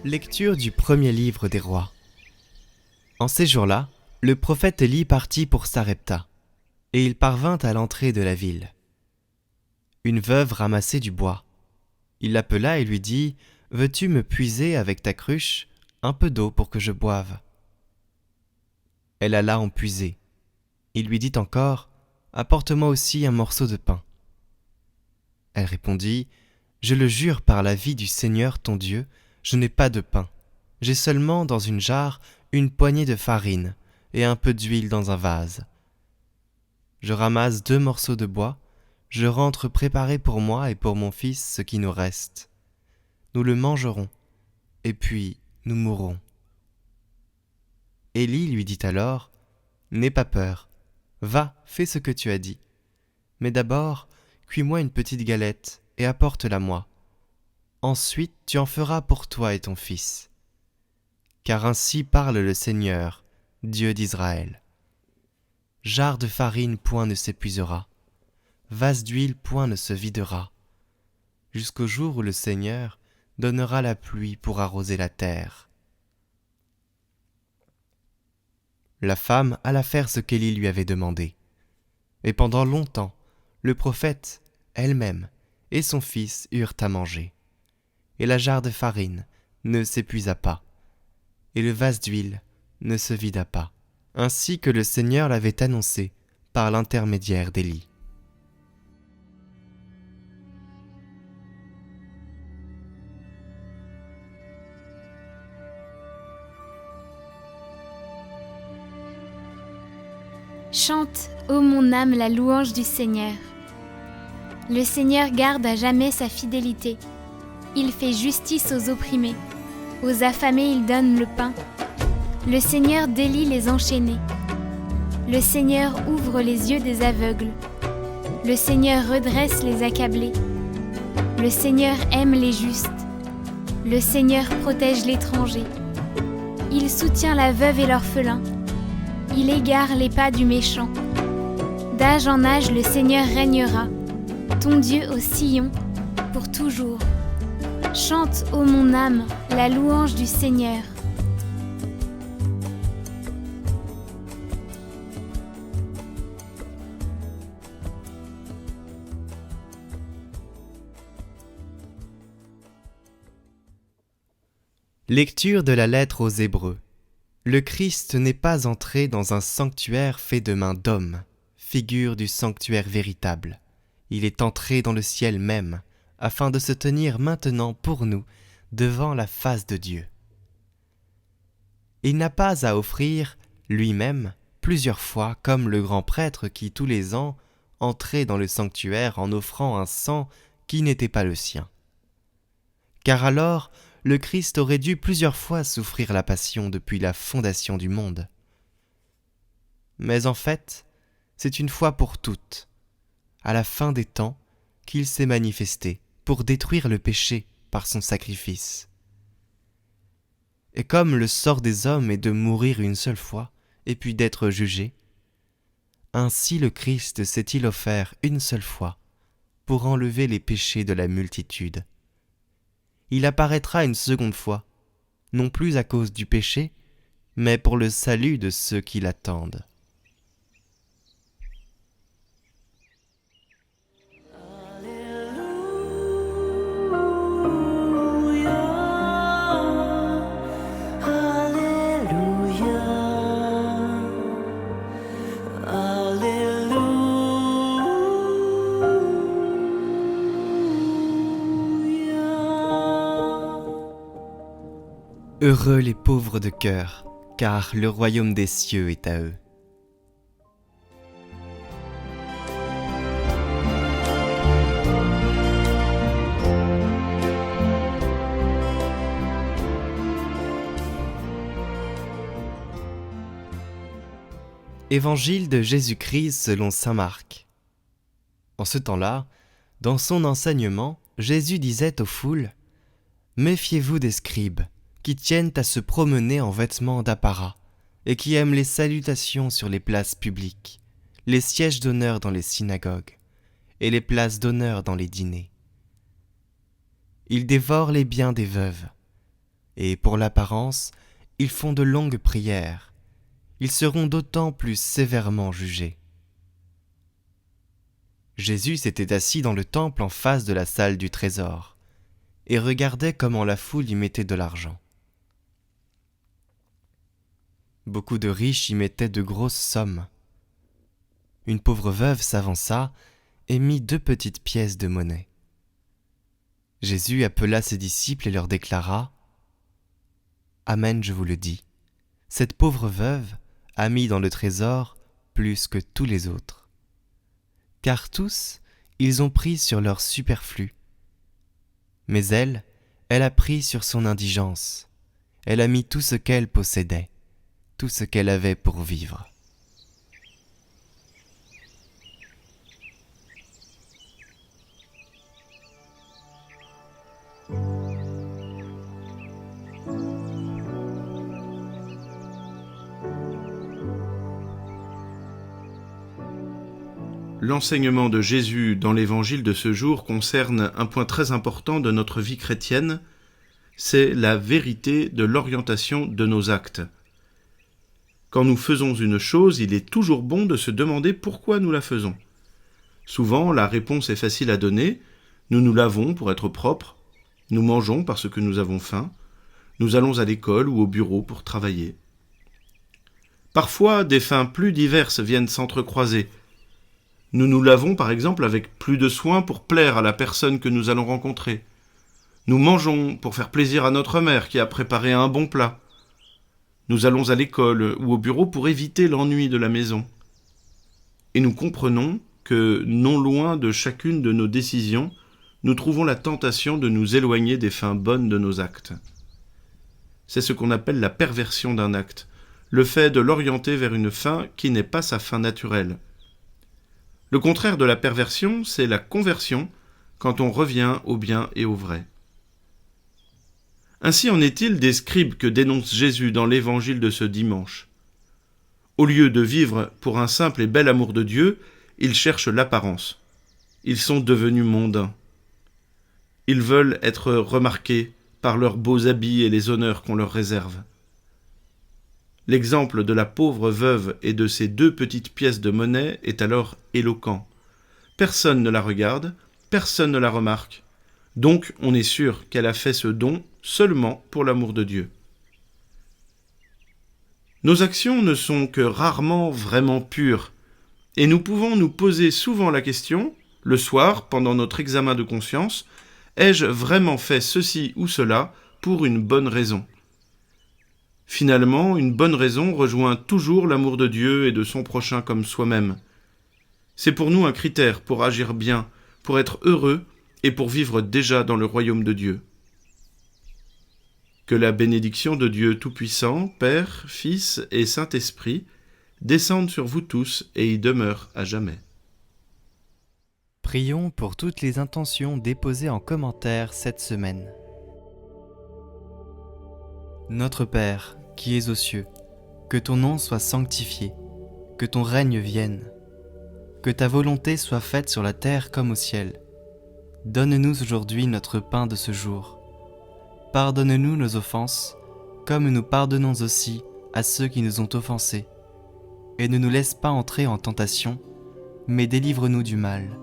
Lecture du premier livre des rois. En ces jours-là, le prophète Élie partit pour Sarepta, et il parvint à l'entrée de la ville. Une veuve ramassait du bois. Il l'appela et lui dit « Veux-tu me puiser avec ta cruche un peu d'eau pour que je boive ?» Elle alla en puiser. Il lui dit encore « Apporte-moi aussi un morceau de pain. » Elle répondit « Je le jure par la vie du Seigneur ton Dieu, je n'ai pas de pain. J'ai seulement dans une jarre une poignée de farine et un peu d'huile dans un vase. Je ramasse 2 morceaux de bois, je rentre préparer pour moi et pour mon fils ce qui nous reste. Nous le mangerons, et puis nous mourrons. » Élie lui dit alors « N'aie pas peur, va, fais ce que tu as dit. Mais d'abord, cuis-moi une petite galette et apporte-la-moi. Ensuite, tu en feras pour toi et ton fils. Car ainsi parle le Seigneur, Dieu d'Israël. Jarre de farine point ne s'épuisera, vase d'huile point ne se videra, jusqu'au jour où le Seigneur donnera la pluie pour arroser la terre. » La femme alla faire ce qu'Élie lui avait demandé. Et pendant longtemps, le prophète, elle-même, et son fils eurent à manger. Et la jarre de farine ne s'épuisa pas, et le vase d'huile ne se vida pas, ainsi que le Seigneur l'avait annoncé par l'intermédiaire d'Élie. Chante, ô mon âme, la louange du Seigneur. Le Seigneur garde à jamais sa fidélité. Il fait justice aux opprimés. Aux affamés, il donne le pain. Le Seigneur délie les enchaînés. Le Seigneur ouvre les yeux des aveugles. Le Seigneur redresse les accablés. Le Seigneur aime les justes. Le Seigneur protège l'étranger. Il soutient la veuve et l'orphelin. Il égare les pas du méchant. D'âge en âge, le Seigneur régnera, ton Dieu au Sion, pour toujours. Chante, ô mon âme, la louange du Seigneur. Lecture de la lettre aux Hébreux. Le Christ n'est pas entré dans un sanctuaire fait de mains d'hommes, figure du sanctuaire véritable. Il est entré dans le ciel même, afin de se tenir maintenant pour nous devant la face de Dieu. Il n'a pas à offrir, lui-même, plusieurs fois, comme le grand prêtre qui, tous les ans, entrait dans le sanctuaire en offrant un sang qui n'était pas le sien. Car alors, le Christ aurait dû plusieurs fois souffrir la passion depuis la fondation du monde. Mais en fait, c'est une fois pour toutes, à la fin des temps, qu'il s'est manifesté pour détruire le péché par son sacrifice. Et comme le sort des hommes est de mourir une seule fois et puis d'être jugé, ainsi le Christ s'est-il offert une seule fois pour enlever les péchés de la multitude. Il apparaîtra une seconde fois, non plus à cause du péché, mais pour le salut de ceux qui l'attendent. Heureux les pauvres de cœur, car le royaume des cieux est à eux. Évangile de Jésus-Christ selon saint Marc. En ce temps-là, dans son enseignement, Jésus disait aux foules « Méfiez-vous des scribes, qui tiennent à se promener en vêtements d'apparat, et qui aiment les salutations sur les places publiques, les sièges d'honneur dans les synagogues, et les places d'honneur dans les dîners. Ils dévorent les biens des veuves. et pour l'apparence, ils font de longues prières. Ils seront d'autant plus sévèrement jugés. Jésus s'était assis dans le temple en face de la salle du trésor et regardait comment la foule y mettait de l'argent. Beaucoup de riches y mettaient de grosses sommes. Une pauvre veuve s'avança et mit 2 petites pièces de monnaie. Jésus appela ses disciples et leur déclara : « Amen, je vous le dis, cette pauvre veuve a mis dans le trésor plus que tous les autres. Car tous, ils ont pris sur leur superflu. Mais elle a pris sur son indigence. Elle a mis tout ce qu'elle possédait, tout ce qu'elle avait pour vivre. » L'enseignement de Jésus dans l'évangile de ce jour concerne un point très important de notre vie chrétienne, c'est la vérité de l'orientation de nos actes. Quand nous faisons une chose, il est toujours bon de se demander pourquoi nous la faisons. Souvent, la réponse est facile à donner. Nous nous lavons pour être propres, nous mangeons parce que nous avons faim, nous allons à l'école ou au bureau pour travailler. Parfois, des fins plus diverses viennent s'entrecroiser. Nous nous lavons par exemple avec plus de soin pour plaire à la personne que nous allons rencontrer. Nous mangeons pour faire plaisir à notre mère qui a préparé un bon plat. Nous allons à l'école ou au bureau pour éviter l'ennui de la maison. Et nous comprenons que, non loin de chacune de nos décisions, nous trouvons la tentation de nous éloigner des fins bonnes de nos actes. C'est ce qu'on appelle la perversion d'un acte, le fait de l'orienter vers une fin qui n'est pas sa fin naturelle. Le contraire de la perversion, c'est la conversion, quand on revient au bien et au vrai. Ainsi en est-il des scribes que dénonce Jésus dans l'évangile de ce dimanche. Au lieu de vivre pour un simple et bel amour de Dieu, ils cherchent l'apparence. Ils sont devenus mondains. Ils veulent être remarqués par leurs beaux habits et les honneurs qu'on leur réserve. L'exemple de la pauvre veuve et de ses 2 petites pièces de monnaie est alors éloquent. Personne ne la regarde, personne ne la remarque. Donc on est sûr qu'elle a fait ce don seulement pour l'amour de Dieu. Nos actions ne sont que rarement vraiment pures, et nous pouvons nous poser souvent la question, le soir, pendant notre examen de conscience, ai-je vraiment fait ceci ou cela pour une bonne raison ? Finalement, une bonne raison rejoint toujours l'amour de Dieu et de son prochain comme soi-même. C'est pour nous un critère pour agir bien, pour être heureux et pour vivre déjà dans le royaume de Dieu. Que la bénédiction de Dieu Tout-Puissant, Père, Fils et Saint-Esprit descende sur vous tous et y demeure à jamais. Prions pour toutes les intentions déposées en commentaire cette semaine. Notre Père, qui es aux cieux, que ton nom soit sanctifié, que ton règne vienne, que ta volonté soit faite sur la terre comme au ciel. Donne-nous aujourd'hui notre pain de ce jour. Pardonne-nous nos offenses, comme nous pardonnons aussi à ceux qui nous ont offensés. Et ne nous laisse pas entrer en tentation, mais délivre-nous du mal.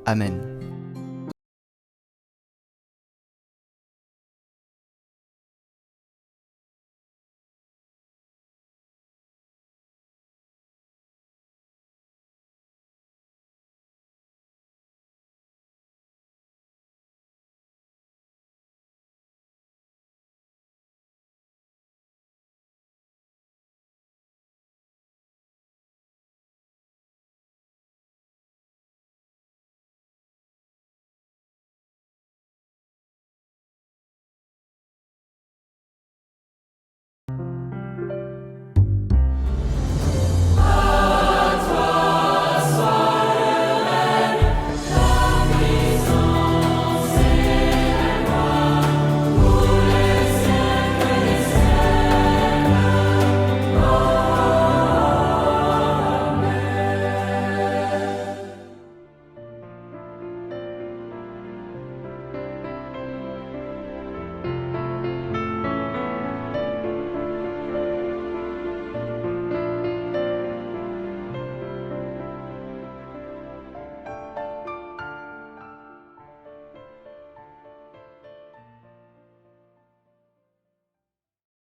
Amen.